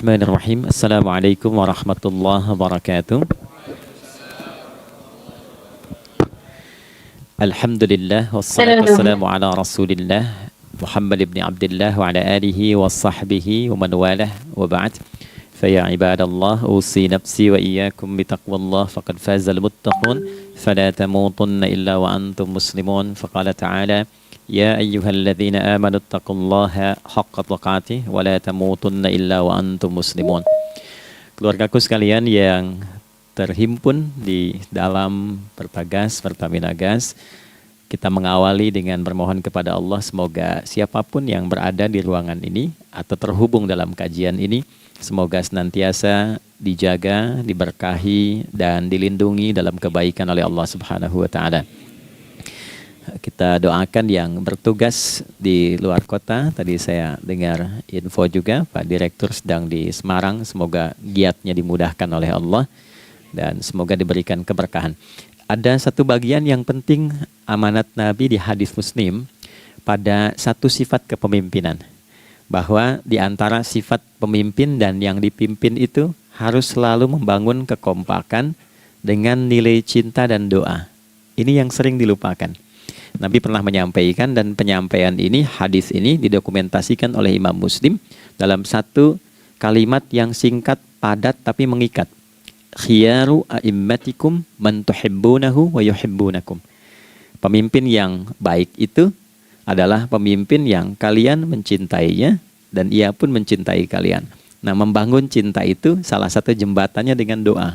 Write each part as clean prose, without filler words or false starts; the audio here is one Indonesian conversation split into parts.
Bismillahirrahmanirrahim. Assalamualaikum warahmatullahi wabarakatuh. Alhamdulillah wassalatu wassalamu ala Rasulillah Muhammad ibn Abdullah wa ala alihi wa sahbihi wa man walah wa ba'd. Faya ibadallah usi nafsi wa iyyakum bitaqwallah faqad fazal muttaqun fala tamutunna illa wa antum muslimun. Faqala ta'ala ya ayyuhalladzina amanu taqullaha haqqa tuqatih wa la tamutunna illa wa antum muslimun. Keluargaku sekalian yang terhimpun di dalam Pertagas, Pertamina Gas, kita mengawali dengan bermohon kepada Allah semoga siapapun yang berada di ruangan ini atau terhubung dalam kajian ini, semoga senantiasa dijaga, diberkahi dan dilindungi dalam kebaikan oleh Allah Subhanahu wa taala. Kita doakan yang bertugas di luar kota. Tadi saya dengar info juga Pak Direktur sedang di Semarang. Semoga giatnya dimudahkan oleh Allah dan semoga diberikan keberkahan. Ada satu bagian yang penting amanat Nabi di hadis Muslim pada satu sifat kepemimpinan. Bahwa di antara sifat pemimpin dan yang dipimpin itu harus selalu membangun kekompakan dengan nilai cinta dan doa. Ini yang sering dilupakan. Nabi pernah menyampaikan dan penyampaian ini, hadis ini didokumentasikan oleh Imam Muslim dalam satu kalimat yang singkat, padat tapi mengikat. Khiyaru a'immatikum man tuhibbunahu wa yuhibbunakum. Pemimpin yang baik itu adalah pemimpin yang kalian mencintainya dan ia pun mencintai kalian. Nah, membangun cinta itu salah satu jembatannya dengan doa.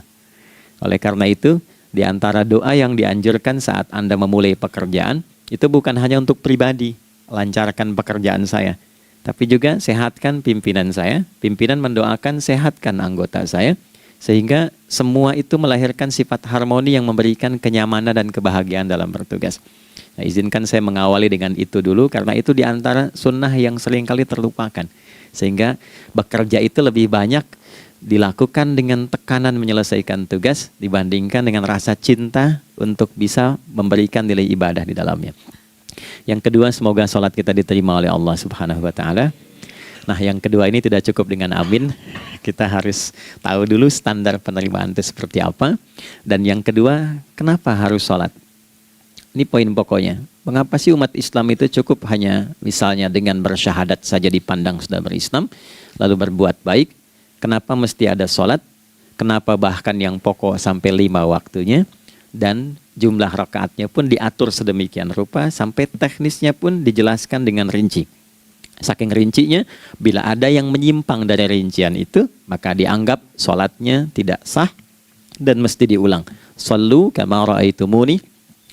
Oleh karena itu, di antara doa yang dianjurkan saat Anda memulai pekerjaan, itu bukan hanya untuk pribadi, lancarkan pekerjaan saya, tapi juga sehatkan pimpinan saya, pimpinan mendoakan sehatkan anggota saya, sehingga semua itu melahirkan sifat harmoni yang memberikan kenyamanan dan kebahagiaan dalam bertugas. Nah, izinkan saya mengawali dengan itu dulu, karena itu di antara sunnah yang seringkali terlupakan. Sehingga bekerja itu lebih banyak dilakukan dengan tekanan menyelesaikan tugas dibandingkan dengan rasa cinta untuk bisa memberikan nilai ibadah di dalamnya. Yang kedua, semoga sholat kita diterima oleh Allah Subhanahu wa taala. Nah, yang kedua ini tidak cukup dengan amin. Kita harus tahu dulu standar penerimaan itu seperti apa. Dan yang kedua, kenapa harus sholat? Ini poin pokoknya. Mengapa sih umat Islam itu cukup hanya misalnya dengan bersyahadat saja dipandang sudah berislam, lalu berbuat baik? Kenapa mesti ada sholat? Kenapa bahkan yang pokok sampai 5 waktunya? Dan jumlah rakaatnya pun diatur sedemikian rupa sampai teknisnya pun dijelaskan dengan rinci. Saking rincinya, bila ada yang menyimpang dari rincian itu, maka dianggap sholatnya tidak sah dan mesti diulang. Shallu kama ra'aitumuni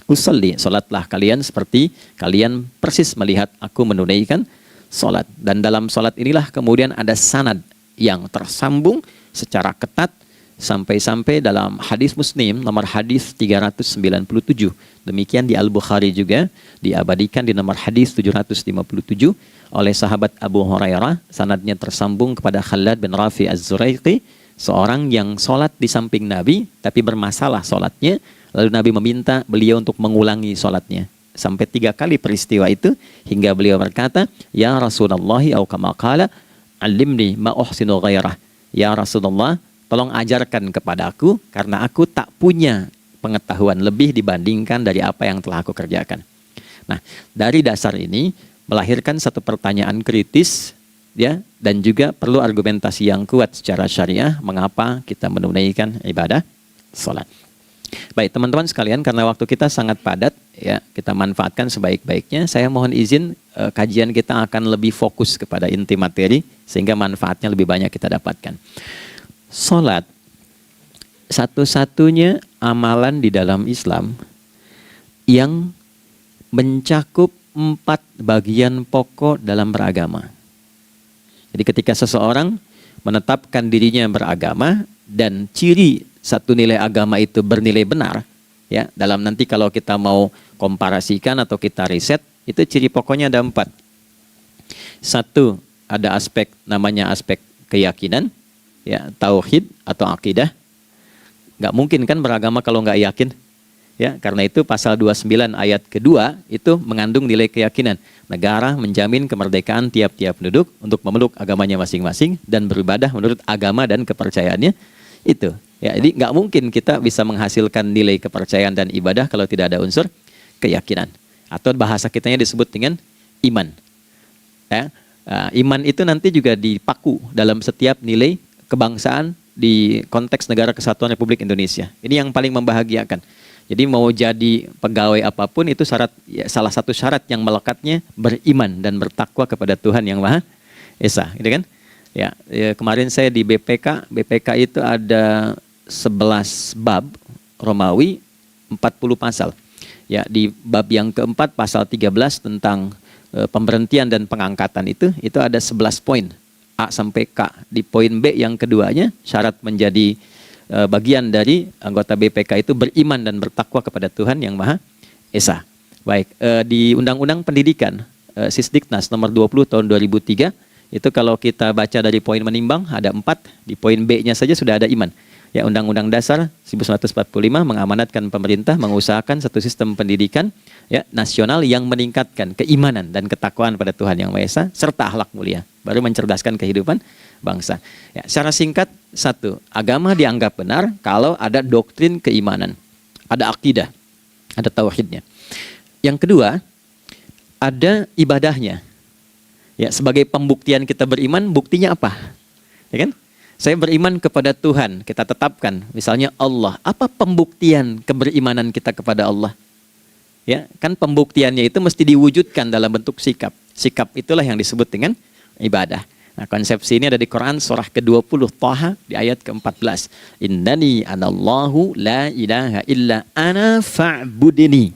usalli. Sholatlah kalian seperti kalian persis melihat aku menunaikan sholat. Dan dalam sholat inilah kemudian ada sanad yang tersambung secara ketat sampai-sampai dalam hadis Muslim nomor hadis 397. Demikian di Al-Bukhari juga diabadikan di nomor hadis 757 oleh sahabat Abu Hurairah. Sanadnya tersambung kepada Khalad bin Rafi Az-Zuraiqi, seorang yang sholat di samping Nabi tapi bermasalah sholatnya. Lalu Nabi meminta beliau untuk mengulangi sholatnya. Sampai 3 kali peristiwa itu hingga beliau berkata, ya Rasulullah au kama qala alimni ma uhsinu ghairah. Ya Rasulullah, tolong ajarkan kepadaku karena aku tak punya pengetahuan lebih dibandingkan dari apa yang telah aku kerjakan. Nah, dari dasar ini melahirkan satu pertanyaan kritis ya, dan juga perlu argumentasi yang kuat secara syariah mengapa kita menunaikan ibadah salat. Baik teman-teman sekalian, karena waktu kita sangat padat ya, kita manfaatkan sebaik-baiknya. Saya mohon izin kajian kita akan lebih fokus kepada inti materi sehingga manfaatnya lebih banyak kita dapatkan. Salat satu-satunya amalan di dalam Islam yang mencakup 4 bagian pokok dalam beragama. Jadi ketika seseorang menetapkan dirinya beragama dan ciri satu nilai agama itu bernilai benar, ya, dalam nanti kalau kita mau komparasikan atau kita riset, itu ciri pokoknya ada 4. Satu, ada aspek namanya aspek keyakinan, ya, tauhid atau akidah. Nggak mungkin kan beragama kalau nggak yakin, Ya, karena itu pasal 29 ayat kedua itu mengandung nilai keyakinan. Negara menjamin kemerdekaan tiap-tiap penduduk untuk memeluk agamanya masing-masing dan beribadah menurut agama dan kepercayaannya itu. Ya, jadi nggak mungkin kita bisa menghasilkan nilai kepercayaan dan ibadah kalau tidak ada unsur keyakinan. Atau bahasa kitanya disebut dengan iman. Ya, iman itu nanti juga dipaku dalam setiap nilai kebangsaan di konteks Negara Kesatuan Republik Indonesia. Ini yang paling membahagiakan. Jadi mau jadi pegawai apapun itu syarat, ya, salah satu syarat yang melekatnya beriman dan bertakwa kepada Tuhan Yang Maha Esa, gitu kan? Ya, kemarin saya di BPK itu ada 11 bab Romawi, 40 pasal. Ya, di bab yang keempat pasal 13 tentang pemberhentian dan pengangkatan itu ada 11 poin A sampai K. Di poin B yang keduanya syarat menjadi bagian dari anggota BPK itu beriman dan bertakwa kepada Tuhan Yang Maha Esa. Baik, di Undang-Undang Pendidikan Sisdiknas nomor 20 tahun 2003 itu kalau kita baca dari poin menimbang ada 4, di poin B-nya saja sudah ada iman. Ya, Undang-Undang Dasar 1945 mengamanatkan pemerintah mengusahakan satu sistem pendidikan ya nasional yang meningkatkan keimanan dan ketakwaan pada Tuhan Yang Maha Esa serta akhlak mulia, baru mencerdaskan kehidupan bangsa. Ya, secara singkat, satu, agama dianggap benar kalau ada doktrin keimanan, ada akidah, ada tauhidnya. Yang kedua, ada ibadahnya. Ya, sebagai pembuktian kita beriman, buktinya apa? Ya kan? Saya beriman kepada Tuhan, kita tetapkan, misalnya Allah. Apa pembuktian keberimanan kita kepada Allah? Ya, kan pembuktiannya itu mesti diwujudkan dalam bentuk sikap. Sikap itulah yang disebut dengan ibadah. Nah, konsepsi ini ada di Quran surah ke-20 Thaha di ayat ke-14. Innani anallahu la ilaha illa ana fa'budini.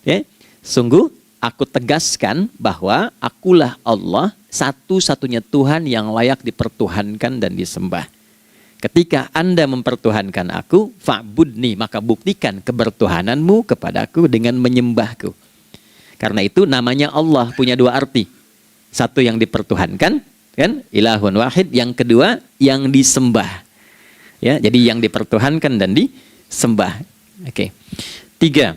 Ya, sungguh aku tegaskan bahwa akulah Allah, satu-satunya Tuhan yang layak dipertuhankan dan disembah. Ketika Anda mempertuhankan aku, fa'budni, maka buktikan kebertuhananmu kepadaku dengan menyembahku. Karena itu namanya Allah punya dua arti. Satu yang dipertuhankan, kan? Ilahun wahid. Yang kedua yang disembah. Ya, jadi yang dipertuhankan dan disembah. Oke. 3.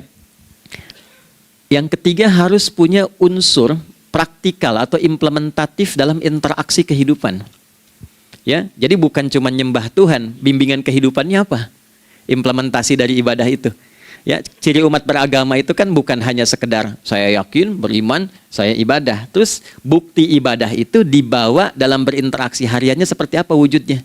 Yang ketiga harus punya unsur praktikal atau implementatif dalam interaksi kehidupan. Ya, jadi bukan cuma nyembah Tuhan, bimbingan kehidupannya apa? Implementasi dari ibadah itu. Ya, ciri umat beragama itu kan bukan hanya sekedar saya yakin, beriman, saya ibadah. Terus bukti ibadah itu dibawa dalam berinteraksi hariannya seperti apa wujudnya.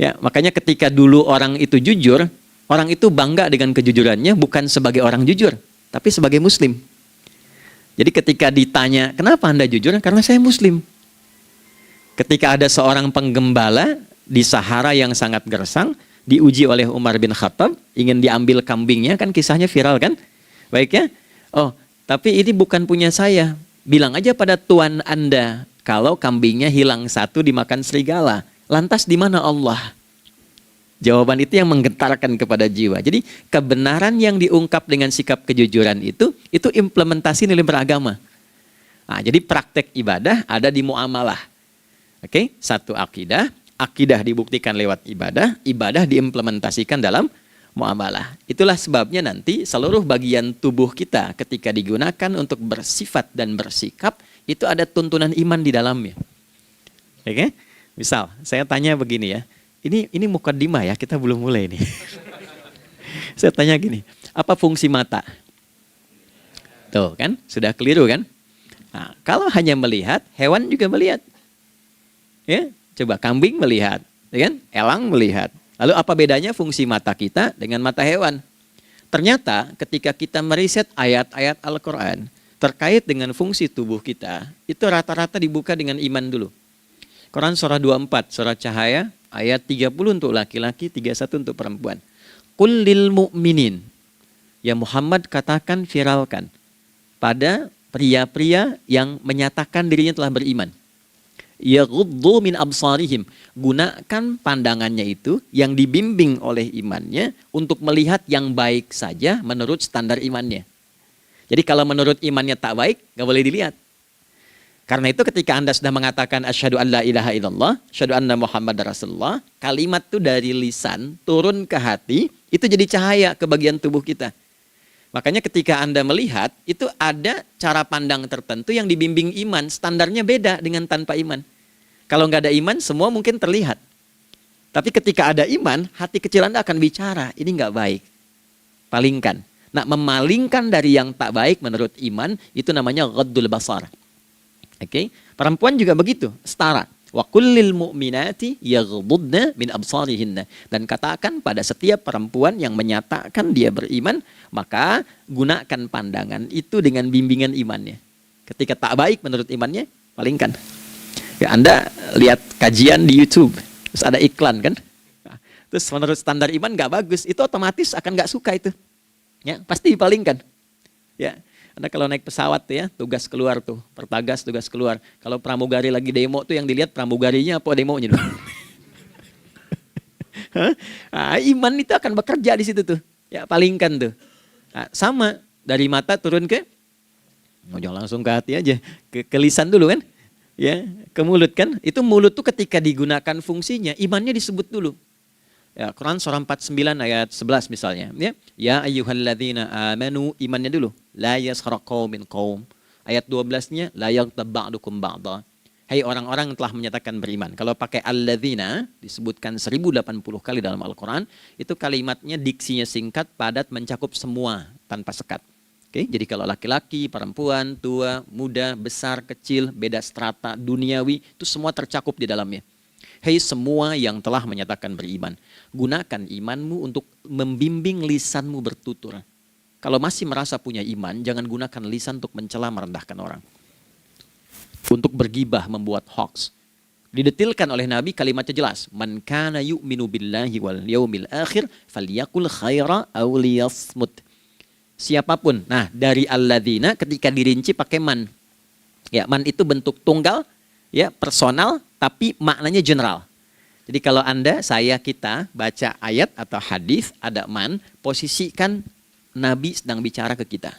Ya, makanya ketika dulu orang itu jujur, orang itu bangga dengan kejujurannya bukan sebagai orang jujur, tapi sebagai muslim. Jadi ketika ditanya, kenapa Anda jujur? Karena saya muslim. Ketika ada seorang penggembala di Sahara yang sangat gersang, diuji oleh Umar bin Khattab, ingin diambil kambingnya, kan kisahnya viral kan? Baik ya? Oh, tapi ini bukan punya saya. Bilang aja pada tuan Anda, kalau kambingnya hilang satu dimakan serigala. Lantas di mana Allah? Jawaban itu yang menggetarkan kepada jiwa. Jadi kebenaran yang diungkap dengan sikap kejujuran itu implementasi nilai beragama. Nah, jadi praktek ibadah ada di muamalah. Oke, satu akidah. Akidah dibuktikan lewat ibadah, ibadah diimplementasikan dalam muamalah. Itulah sebabnya nanti seluruh bagian tubuh kita ketika digunakan untuk bersifat dan bersikap, itu ada tuntunan iman di dalamnya. Oke? Misal, saya tanya begini ya, ini mukadimah ya, kita belum mulai nih. Saya tanya gini, apa fungsi mata? Tuh kan, sudah keliru kan? Nah, kalau hanya melihat, hewan juga melihat. Ya? Coba kambing melihat, ya kan? Elang melihat. Lalu apa bedanya fungsi mata kita dengan mata hewan? Ternyata ketika kita meriset ayat-ayat Al-Quran terkait dengan fungsi tubuh kita, itu rata-rata dibuka dengan iman dulu. Quran surah 24, surah Cahaya, ayat 30 untuk laki-laki, 31 untuk perempuan. Qul lil mu'minin. Ya Muhammad katakan, viralkan pada pria-pria yang menyatakan dirinya telah beriman. Yaghuddu min absarihim, gunakan pandangannya itu yang dibimbing oleh imannya untuk melihat yang baik saja menurut standar imannya. Jadi kalau menurut imannya tak baik, nggak boleh dilihat. Karena itu ketika Anda sudah mengatakan asyhadu an la ilaha illallah, asyhadu anna Muhammadar Rasulullah, kalimat itu dari lisan turun ke hati, itu jadi cahaya ke bagian tubuh kita. Makanya ketika Anda melihat, itu ada cara pandang tertentu yang dibimbing iman, standarnya beda dengan tanpa iman. Kalau nggak ada iman, semua mungkin terlihat. Tapi ketika ada iman, hati kecil Anda akan bicara, ini nggak baik. Palingkan. Nah, memalingkan dari yang tak baik menurut iman, itu namanya ghaddul basar. Oke, perempuan juga begitu, setara. Wa kullil mu'minati yaghdudna min absarihinna. Dan katakan pada setiap perempuan yang menyatakan dia beriman, maka gunakan pandangan itu dengan bimbingan imannya. Ketika tak baik menurut imannya, palingkan. Ya, Anda lihat kajian di YouTube, terus ada iklan kan? Nah, terus menurut standar iman nggak bagus, itu otomatis akan nggak suka itu. Ya, pasti dipalingkan. Ya. Anda kalau naik pesawat ya, tugas keluar tuh, pertagas tugas keluar. Kalau pramugari lagi demo tuh yang dilihat pramugarinya apa demonya dulu. Nah, iman itu akan bekerja di situ tuh. Ya, palingkan tuh. Nah, sama dari mata turun ke, jangan langsung ke hati aja, ke lisan dulu kan. Ya, ke mulut kan. Itu mulut tuh ketika digunakan fungsinya, imannya disebut dulu. Ya, Quran surah 49 ayat 11 misalnya, ya ayyuhalladzina amanu, imannya dulu, la yaskhar qaumin qaum. Ayat 12-nya la yaghtab ba'dukum ba'dha. Hai orang-orang yang telah menyatakan beriman. Kalau pakai alladzina disebutkan 1080 kali dalam Al-Qur'an, itu kalimatnya diksinya singkat, padat, mencakup semua tanpa sekat. Oke, jadi kalau laki-laki, perempuan, tua, muda, besar, kecil, beda strata, duniawi, itu semua tercakup di dalamnya. Hei semua yang telah menyatakan beriman, gunakan imanmu untuk membimbing lisanmu bertutur. Kalau masih merasa punya iman, jangan gunakan lisan untuk mencela, merendahkan orang. Untuk bergibah, membuat hoax. Didetilkan oleh Nabi, kalimatnya jelas. Man kana yu'minu billahi wal yaumil akhir, falyakul khaira aw liyasmut. Siapapun. Nah, dari alladzina ketika dirinci pakai man. Ya, man itu bentuk tunggal, ya, personal, tapi maknanya general. Jadi kalau Anda, saya, kita baca ayat atau hadis ada man, posisikan Nabi sedang bicara ke kita.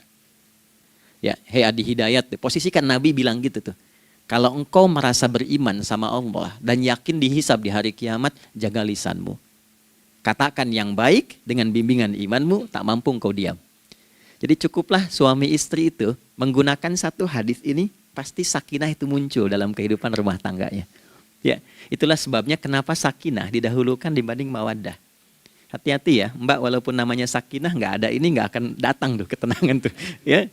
Ya, hei Adi Hidayat, posisikan Nabi bilang gitu tuh. Kalau engkau merasa beriman sama Allah dan yakin dihisab di hari kiamat, jaga lisanmu. Katakan yang baik dengan bimbingan imanmu, tak mampu engkau diam. Jadi cukuplah suami istri itu menggunakan satu hadis ini, pasti sakinah itu muncul dalam kehidupan rumah tangganya. Ya, itulah sebabnya kenapa sakinah didahulukan dibanding mawaddah. Hati-hati ya, Mbak, walaupun namanya sakinah nggak ada ini nggak akan datang tuh ketenangan tuh. Ya,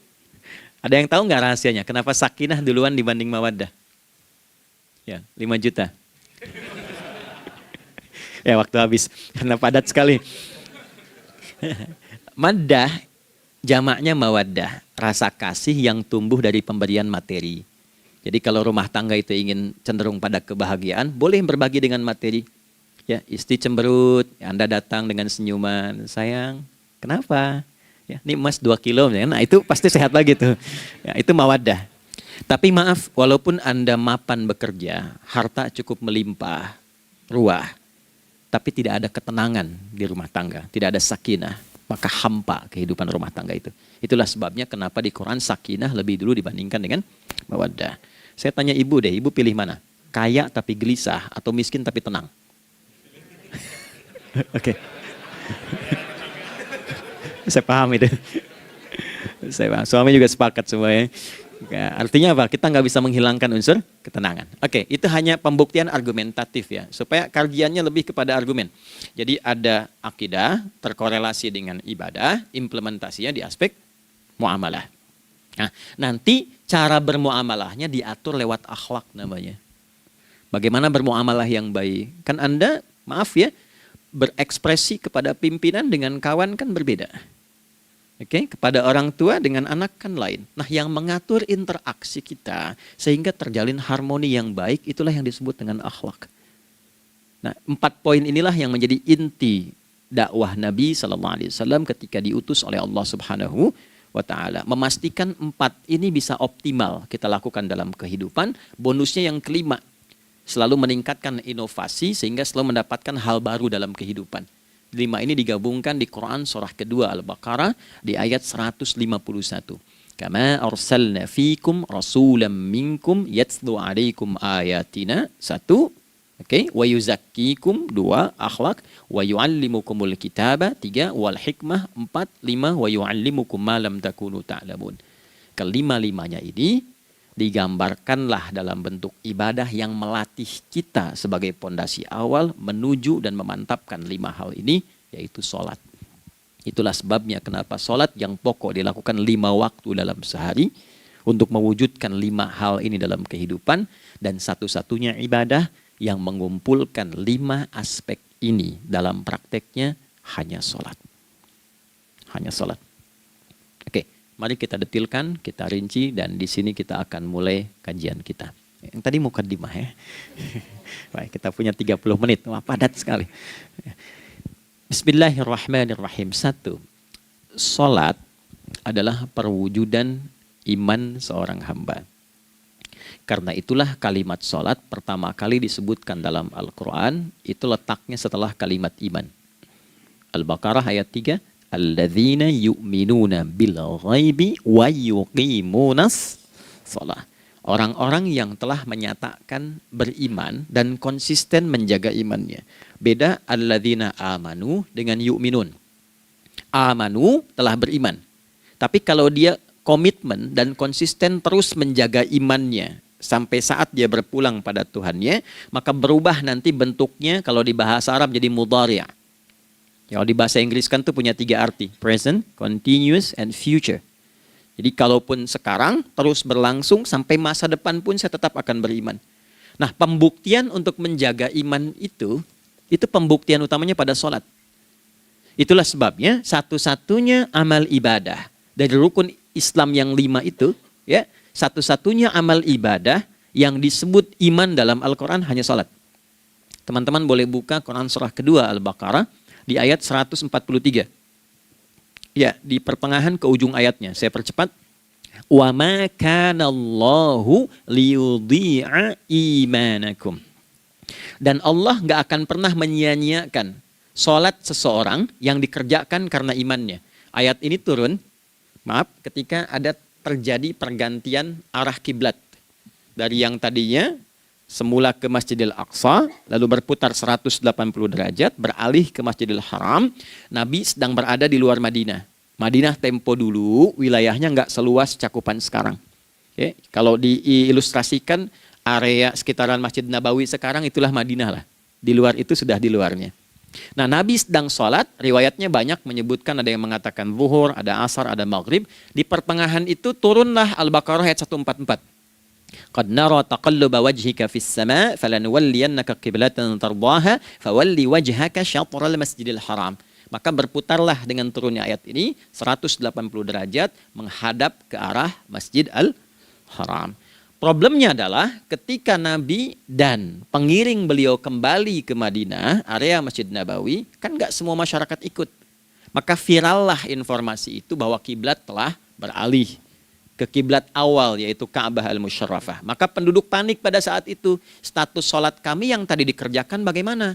ada yang tahu nggak rahasianya? Kenapa sakinah duluan dibanding mawaddah? Ya, 5 juta. Ya, waktu habis karena padat sekali. Maddah jamaknya mawaddah, rasa kasih yang tumbuh dari pemberian materi. Jadi kalau rumah tangga itu ingin cenderung pada kebahagiaan, boleh berbagi dengan materi. Ya, istri cemberut, ya Anda datang dengan senyuman, sayang, kenapa? Ya, ini emas 2 kilo, ya. Nah itu pasti sehat lagi tuh. Ya, itu mawaddah. Tapi maaf, walaupun Anda mapan bekerja, harta cukup melimpah, ruah, tapi tidak ada ketenangan di rumah tangga, tidak ada sakinah, maka hampa kehidupan rumah tangga itu. Itulah sebabnya kenapa di Quran sakinah lebih dulu dibandingkan dengan mawaddah. Saya tanya ibu deh, ibu pilih mana? Kaya tapi gelisah atau miskin tapi tenang? Oke. Saya paham itu. Saya paham. Suami juga sepakat semuanya. Ya, artinya apa? Kita nggak bisa menghilangkan unsur ketenangan. Oke, itu hanya pembuktian argumentatif ya, supaya kajiannya lebih kepada argumen. Jadi ada akidah terkorelasi dengan ibadah, implementasinya di aspek muamalah. Nah, nanti cara bermuamalahnya diatur lewat akhlak namanya. Bagaimana bermuamalah yang baik? Kan Anda, maaf ya, berekspresi kepada pimpinan dengan kawan kan berbeda. Oke, kepada orang tua dengan anak kan lain. Nah, yang mengatur interaksi kita sehingga terjalin harmoni yang baik, itulah yang disebut dengan akhlak. Nah, 4 poin inilah yang menjadi inti dakwah Nabi SAW ketika diutus oleh Allah Subhanahu wa Ta'ala. Memastikan 4 ini bisa optimal kita lakukan dalam kehidupan. Bonusnya yang kelima, selalu meningkatkan inovasi sehingga selalu mendapatkan hal baru dalam kehidupan. 5 ini digabungkan di Quran surah kedua Al-Baqarah di ayat 151. Kama arsalna fikum rasulam minkum yatslu alaikum ayatina. 1. Oke, wa yuzakkikum. 2. Akhlak. Wa yuallimukumul kitaba. 3. Wal hikmah. 4. 5. Wa yuallimukum ma lam takunu ta'lamun. Kelima-limanya ini digambarkanlah dalam bentuk ibadah yang melatih kita sebagai pondasi awal menuju dan memantapkan 5 hal ini, yaitu sholat. Itulah sebabnya kenapa sholat yang pokok dilakukan 5 waktu dalam sehari untuk mewujudkan 5 hal ini dalam kehidupan, dan satu-satunya ibadah yang mengumpulkan 5 aspek ini dalam prakteknya hanya sholat. Hanya sholat. Oke, mari kita detilkan, kita rinci, dan di sini kita akan mulai kajian kita. Yang tadi mukadimah ya. Baik, kita punya 30 menit. Wah, padat sekali. Bismillahirrahmanirrahim. 1. Salat adalah perwujudan iman seorang hamba. Karena itulah kalimat salat pertama kali disebutkan dalam Al-Quran, itu letaknya setelah kalimat iman. Al-Baqarah ayat 3. Alladzina yu'minuna bil ghaibi wa yuqimunas shalah. Orang-orang yang telah menyatakan beriman dan konsisten menjaga imannya. Beda alladzina amanu dengan yu'minun. Amanu telah beriman. Tapi kalau dia komitmen dan konsisten terus menjaga imannya sampai saat dia berpulang pada Tuhannya, maka berubah nanti bentuknya kalau di bahasa Arab jadi mudhari'. Kalau di bahasa Inggris kan tuh punya 3 arti. Present, continuous, and future. Jadi kalaupun sekarang terus berlangsung sampai masa depan pun saya tetap akan beriman. Nah, pembuktian untuk menjaga iman itu pembuktian utamanya pada sholat. Itulah sebabnya satu-satunya amal ibadah dari rukun Islam yang 5 itu, ya, satu-satunya amal ibadah yang disebut iman dalam Al-Quran hanya sholat. Teman-teman boleh buka Quran surah kedua Al-Baqarah di ayat 143. Ya, di pertengahan ke ujung ayatnya. Saya percepat. Wa ma kana Allahu liyudhi'a imanakum. Dan Allah nggak akan pernah menyia-nyiakan salat seseorang yang dikerjakan karena imannya. Ayat ini turun, ketika ada terjadi pergantian arah kiblat. Dari yang tadinya semula ke Masjidil Aqsa, lalu berputar 180 derajat, beralih ke Masjidil Haram. Nabi sedang berada di luar Madinah. Madinah tempo dulu, wilayahnya nggak seluas cakupan sekarang. Oke, kalau diilustrasikan, area sekitaran Masjid Nabawi sekarang itulah Madinah lah. Di luar itu sudah di luarnya. Nah, Nabi sedang sholat, riwayatnya banyak menyebutkan, ada yang mengatakan zuhur, ada asar, ada maghrib. Di pertengahan itu turunlah Al-Baqarah ayat 144. Qad nara taqalluba wajhika fis sama' falanuwalliyannaka qiblatan tardaha fawalli wajhaka syatral masjidil haram. Maka berputarlah dengan turunnya ayat ini 180 derajat menghadap ke arah Masjid Al-Haram. Problemnya adalah ketika Nabi dan pengiring beliau kembali ke Madinah, area Masjid Nabawi, kan nggak semua masyarakat ikut. Maka virallah informasi itu bahwa kiblat telah beralih ke kiblat awal, yaitu Ka'bah Al-Musyarrafah. Maka penduduk panik pada saat itu. Status sholat kami yang tadi dikerjakan bagaimana?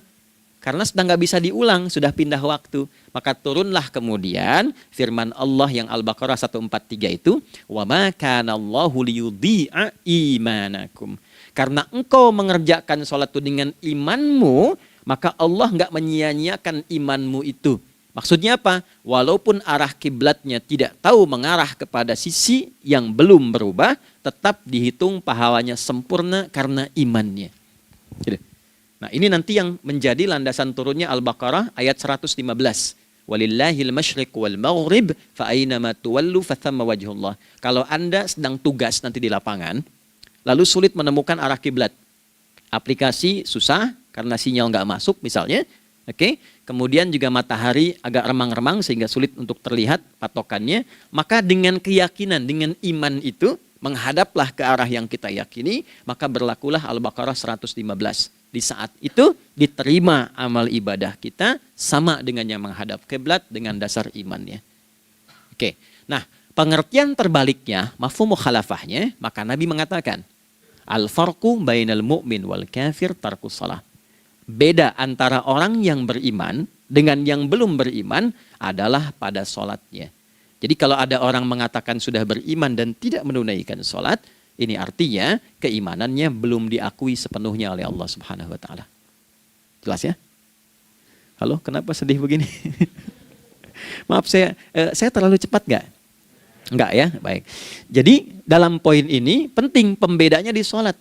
Karena sedang nggak bisa diulang, sudah pindah waktu. Maka turunlah kemudian firman Allah yang Al-Baqarah 143 itu, wa ma kana Allahu liyudhi'a imanakum. Karena engkau mengerjakan sholat itu dengan imanmu, maka Allah nggak menyia-nyiakan imanmu itu. Maksudnya apa? Walaupun arah kiblatnya tidak tahu mengarah kepada sisi yang belum berubah, tetap dihitung pahalanya sempurna karena imannya. Nah, ini nanti yang menjadi landasan turunnya Al-Baqarah ayat 115. Walillahil masyriq wal maghrib fa aynama tuwallu fathamma wajhullah. Kalau Anda sedang tugas nanti di lapangan, lalu sulit menemukan arah kiblat. Aplikasi susah karena sinyal nggak masuk misalnya. Oke, kemudian juga matahari agak remang-remang sehingga sulit untuk terlihat patokannya. Maka dengan keyakinan, dengan iman itu, menghadaplah ke arah yang kita yakini, maka berlakulah Al-Baqarah 115. Di saat itu diterima amal ibadah kita sama dengan yang menghadap kiblat dengan dasar imannya. Oke, nah pengertian terbaliknya, mafhum mukhalafahnya, maka Nabi mengatakan, al-farqu bainal mu'min wal kafir tarkus shalah. Beda antara orang yang beriman dengan yang belum beriman adalah pada sholatnya. Jadi kalau ada orang mengatakan sudah beriman dan tidak menunaikan sholat, ini artinya keimanannya belum diakui sepenuhnya oleh Allah Subhanahu wa taala. Jelas ya? Halo, kenapa sedih begini? Maaf saya terlalu cepat nggak? Enggak ya? Baik. Jadi dalam poin ini penting pembedanya di sholat.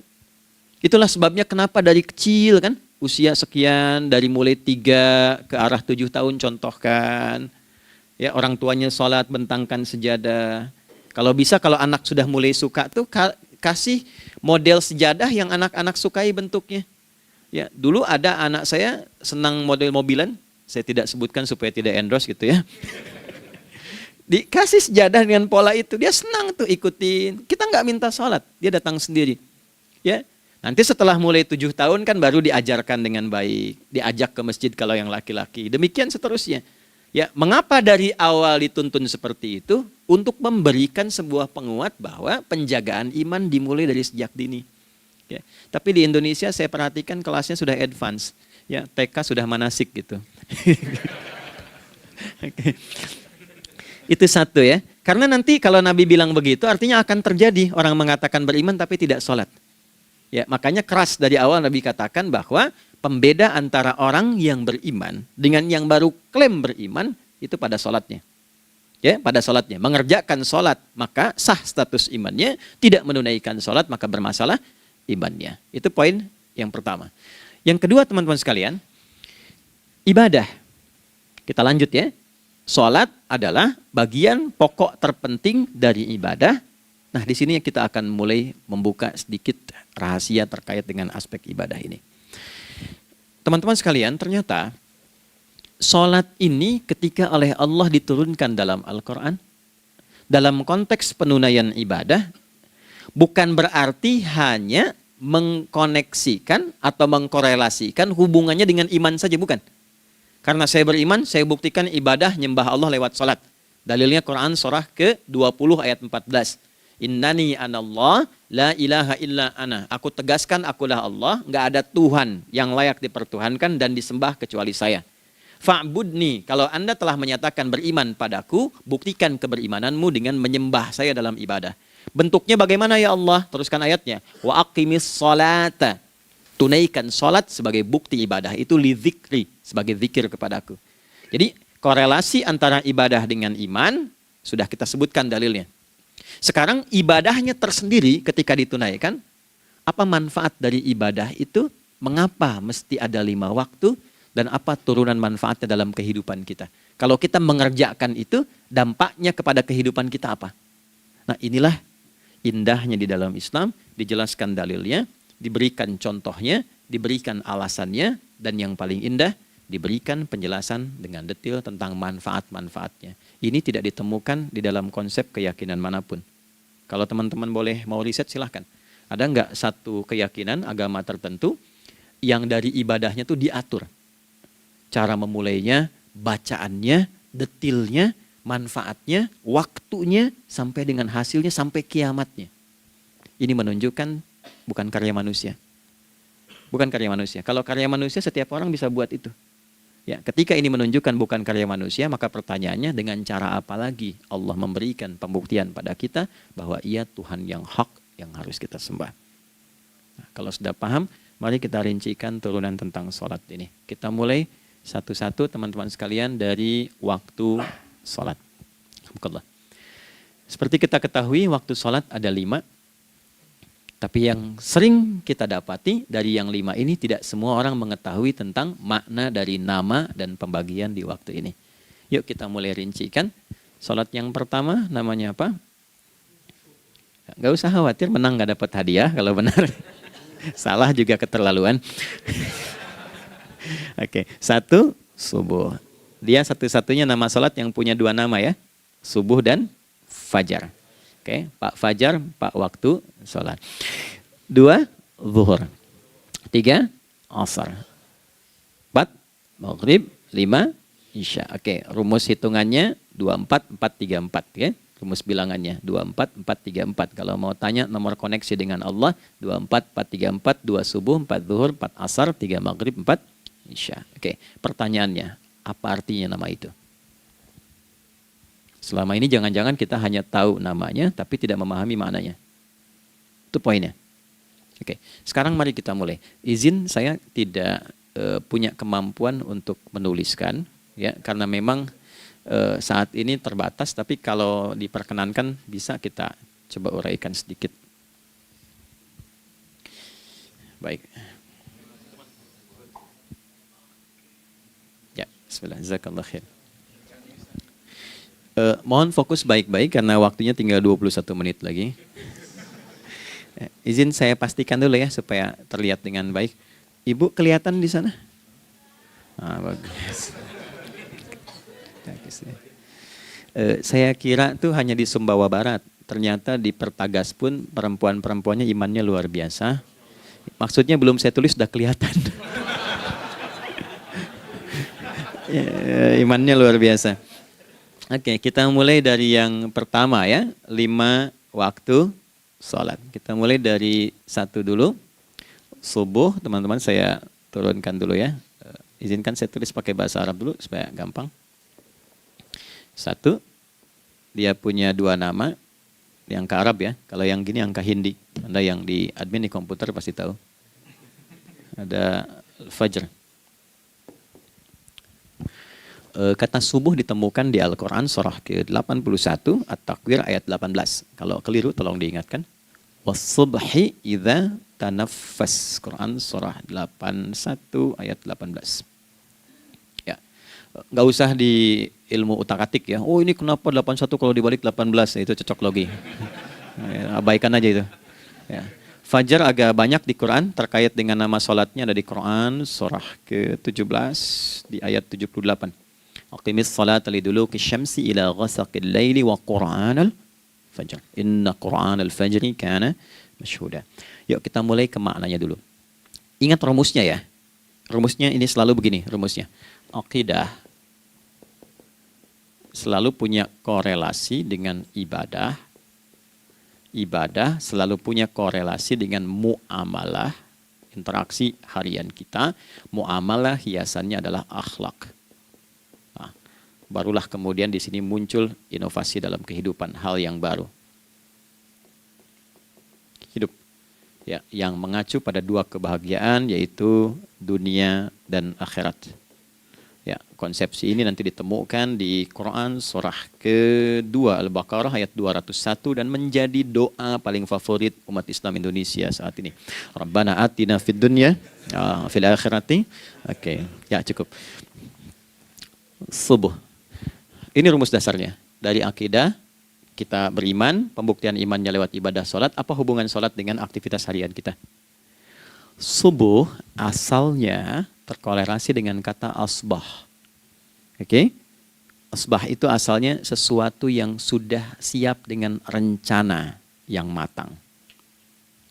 Itulah sebabnya kenapa dari kecil kan, usia sekian, dari mulai 3 ke arah 7 tahun contohkan. Ya, orang tuanya sholat bentangkan sejadah. Kalau bisa kalau anak sudah mulai suka tuh kasih model sejadah yang anak-anak sukai bentuknya. Ya, dulu ada anak saya senang model mobilan, saya tidak sebutkan supaya tidak endorse gitu ya. Dikasih sejadah dengan pola itu, dia senang tuh ikutin. Kita nggak minta sholat, dia datang sendiri. Ya, nanti setelah mulai 7 tahun kan baru diajarkan dengan baik, diajak ke masjid kalau yang laki-laki. Demikian seterusnya. Ya, mengapa dari awal dituntun seperti itu? Untuk memberikan sebuah penguat bahwa penjagaan iman dimulai dari sejak dini. Ya, tapi di Indonesia saya perhatikan kelasnya sudah advance. Ya, TK sudah manasik gitu. Okay. Itu satu ya. Karena nanti kalau Nabi bilang begitu artinya akan terjadi orang mengatakan beriman tapi tidak sholat. Ya, makanya keras dari awal Nabi katakan bahwa pembeda antara orang yang beriman dengan yang baru klaim beriman itu pada sholatnya. Ya, pada sholatnya. Mengerjakan sholat maka sah status imannya, tidak menunaikan sholat maka bermasalah imannya. Itu poin yang pertama. Yang kedua teman-teman sekalian, ibadah. Kita lanjut ya. Sholat adalah bagian pokok terpenting dari ibadah. Nah, di sini kita akan mulai membuka sedikit rahasia terkait dengan aspek ibadah ini. Teman-teman sekalian, ternyata sholat ini ketika oleh Allah diturunkan dalam Al-Quran, dalam konteks penunaian ibadah, bukan berarti hanya mengkoneksikan atau mengkorelasikan hubungannya dengan iman saja, bukan. Karena saya beriman, saya buktikan ibadah nyembah Allah lewat sholat. Dalilnya Quran surah ke-20 ayat 14. Innani anallah la ilaha illa ana. Aku tegaskan akulah Allah, nggak ada Tuhan yang layak dipertuhankan dan disembah kecuali saya. Fa'budni, kalau Anda telah menyatakan beriman padaku, buktikan keberimananmu dengan menyembah saya dalam ibadah. Bentuknya bagaimana ya Allah? Teruskan ayatnya. Wa aqimis sholata. Tunaikan sholat sebagai bukti ibadah. Itu li dzikri, sebagai zikir kepadaku. Jadi korelasi antara ibadah dengan iman, sudah kita sebutkan dalilnya. Sekarang ibadahnya tersendiri ketika ditunaikan, apa manfaat dari ibadah itu? Mengapa mesti ada 5 waktu? Dan apa turunan manfaatnya dalam kehidupan kita? Kalau kita mengerjakan itu, dampaknya kepada kehidupan kita apa? Nah, inilah indahnya di dalam Islam, dijelaskan dalilnya, diberikan contohnya, diberikan alasannya, dan yang paling indah, diberikan penjelasan dengan detail tentang manfaat-manfaatnya. Ini tidak ditemukan di dalam konsep keyakinan manapun. Kalau teman-teman boleh mau riset silahkan. Ada nggak satu keyakinan agama tertentu yang dari ibadahnya itu diatur? Cara memulainya, bacaannya, detailnya, manfaatnya, waktunya, sampai dengan hasilnya, sampai kiamatnya. Ini menunjukkan bukan karya manusia. Bukan karya manusia. Kalau karya manusia setiap orang bisa buat itu. Ya, ketika ini menunjukkan bukan karya manusia, maka pertanyaannya dengan cara apa lagi Allah memberikan pembuktian pada kita bahwa Ia Tuhan yang hak yang harus kita sembah. Nah, kalau sudah paham, mari kita rincikan turunan tentang sholat ini. Kita mulai satu-satu teman-teman sekalian dari waktu sholat. Seperti kita ketahui waktu sholat ada 5. Tapi yang sering kita dapati dari yang 5 ini tidak semua orang mengetahui tentang makna dari nama dan pembagian di waktu ini. Yuk kita mulai rincikan. Sholat yang pertama namanya apa? Gak usah khawatir, menang gak dapat hadiah kalau benar. Salah juga keterlaluan. Oke, 1 subuh. Dia satu-satunya nama sholat yang punya 2 nama ya. Subuh dan fajar. Oke, Pak Fajar, Pak waktu sholat. 2 zuhur. 3 asar. 4 maghrib. 5 isya. Oke, rumus hitungannya 24, 4, 3, 4 ya. Rumus bilangannya 24, 4, 3, 4. Kalau mau tanya nomor koneksi dengan Allah 24, 4, 3, 4, 2 subuh, 4 zuhur, 4 asar, 3 maghrib, 4 isya. Oke, pertanyaannya, apa artinya nama itu? Selama ini jangan-jangan kita hanya tahu namanya tapi tidak memahami maknanya. Itu poinnya. Oke, sekarang mari kita mulai. Izin saya tidak punya kemampuan untuk menuliskan, ya, karena memang saat ini terbatas. Tapi kalau diperkenankan bisa kita coba uraikan sedikit. Baik. Ya, bismillah. Jazakallah khair. Mohon fokus baik-baik karena waktunya tinggal 21 menit lagi. Izin saya pastikan dulu ya supaya terlihat dengan baik. Ibu kelihatan di sana? Bagus. Saya kira tuh hanya di Sumbawa Barat. Ternyata di Pertagas pun perempuan-perempuannya imannya luar biasa. Maksudnya belum saya tulis sudah kelihatan. Imannya luar biasa. Oke, kita mulai dari yang pertama ya. 5 waktu sholat. Kita mulai dari 1 dulu. Subuh, teman-teman saya turunkan dulu ya. Izinkan saya tulis pakai bahasa Arab dulu supaya gampang. 1, dia punya 2 nama. Yang angka Arab ya. Kalau yang gini angka Hindi. Anda yang di admin di komputer pasti tahu. Ada Fajr. Kata subuh ditemukan di Al-Quran surah ke-81 At-Takwir ayat 18. Kalau keliru tolong diingatkan. Was-subhi idza tanaffas. Quran surah 81 ayat 18. Ya. Enggak usah di ilmu utak-atik ya. Oh ini kenapa 81 kalau dibalik 18? Itu cocok logi. Ya, abaikan aja itu. Ya. Fajar agak banyak di Quran terkait dengan nama salatnya ada di Quran surah ke-17 di ayat 78. Aqimis salata liduluki syamsi ila ghasaqil laili wa Qur'anal fajr. Inna Qur'anal fajri kana masyhuda. Yuk kita mulai ke maknanya dulu. Ingat rumusnya ya. Rumusnya ini selalu begini rumusnya. Aqidah selalu punya korelasi dengan ibadah. Ibadah selalu punya korelasi dengan muamalah, interaksi harian kita. Muamalah hiasannya adalah akhlak. Barulah kemudian di sini muncul inovasi dalam kehidupan, hal yang baru. Hidup ya, yang mengacu pada 2 kebahagiaan yaitu dunia dan akhirat. Ya, konsepsi ini nanti ditemukan di Quran surah ke-2 Al-Baqarah ayat 201 dan menjadi doa paling favorit umat Islam Indonesia saat ini. Rabbana atina fid dunya fil akhirati. Oke, ya cukup. Subuh. Ini rumus dasarnya. Dari akidah, kita beriman, pembuktian imannya lewat ibadah sholat. Apa hubungan sholat dengan aktivitas harian kita? Subuh asalnya terkorelasi dengan kata asbah. Oke? Asbah itu asalnya sesuatu yang sudah siap dengan rencana yang matang.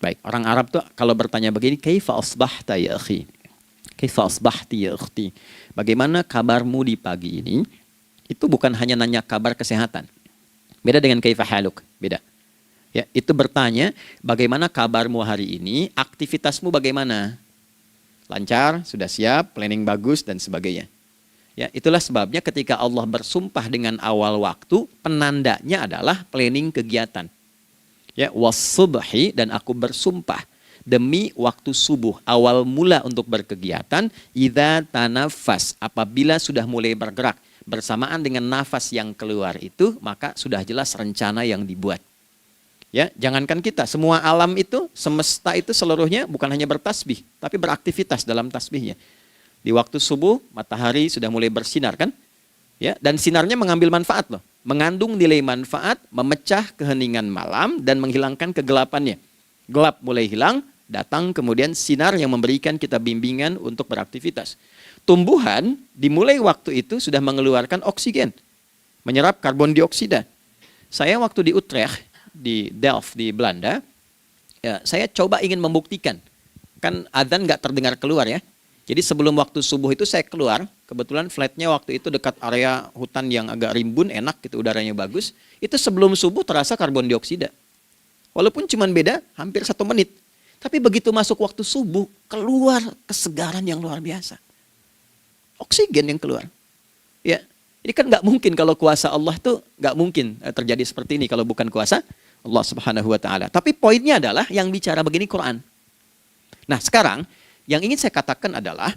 Baik, orang Arab tuh kalau bertanya begini, kaifa asbahta ya akhi? Kaifa asbahti ya ukhti? Bagaimana kabarmu di pagi ini? Itu bukan hanya nanya kabar kesehatan. Beda dengan kaifa haluk, beda. Ya, itu bertanya bagaimana kabarmu hari ini, aktivitasmu bagaimana? Lancar, sudah siap, planning bagus dan sebagainya. Ya, itulah sebabnya ketika Allah bersumpah dengan awal waktu, penandanya adalah planning kegiatan. Ya, was-subhi dan aku bersumpah demi waktu subuh, awal mula untuk berkegiatan, idza tanafas, apabila sudah mulai bergerak. Bersamaan dengan nafas yang keluar itu, maka sudah jelas rencana yang dibuat. Ya, jangankan kita, semua alam itu, semesta itu seluruhnya bukan hanya bertasbih, tapi beraktivitas dalam tasbihnya. Di waktu subuh, matahari sudah mulai bersinar kan? Ya, dan sinarnya mengambil manfaat loh. Mengandung nilai manfaat, memecah keheningan malam dan menghilangkan kegelapannya. Gelap mulai hilang, datang kemudian sinar yang memberikan kita bimbingan untuk beraktivitas. Tumbuhan dimulai waktu itu sudah mengeluarkan oksigen, menyerap karbon dioksida. Saya waktu di Utrecht, di Delft di Belanda, ya, saya coba ingin membuktikan. Kan adzan nggak terdengar keluar ya. Jadi sebelum waktu subuh itu saya keluar, kebetulan flatnya waktu itu dekat area hutan yang agak rimbun, enak gitu, udaranya bagus. Itu sebelum subuh terasa karbon dioksida. Walaupun cuma beda hampir 1 menit. Tapi begitu masuk waktu subuh, keluar kesegaran yang luar biasa. Oksigen yang keluar. Ya, Ini kan nggak mungkin kalau kuasa Allah tuh nggak mungkin terjadi seperti ini kalau bukan kuasa Allah Subhanahu wa taala. Tapi poinnya adalah yang bicara begini Quran. Nah, sekarang yang ingin saya katakan adalah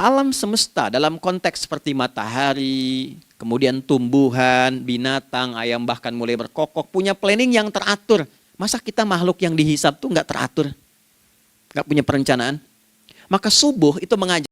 alam semesta dalam konteks seperti matahari, kemudian tumbuhan, binatang, ayam bahkan mulai berkokok punya planning yang teratur. Masa kita makhluk yang dihisab tuh nggak teratur? Nggak punya perencanaan? Maka subuh itu mengajar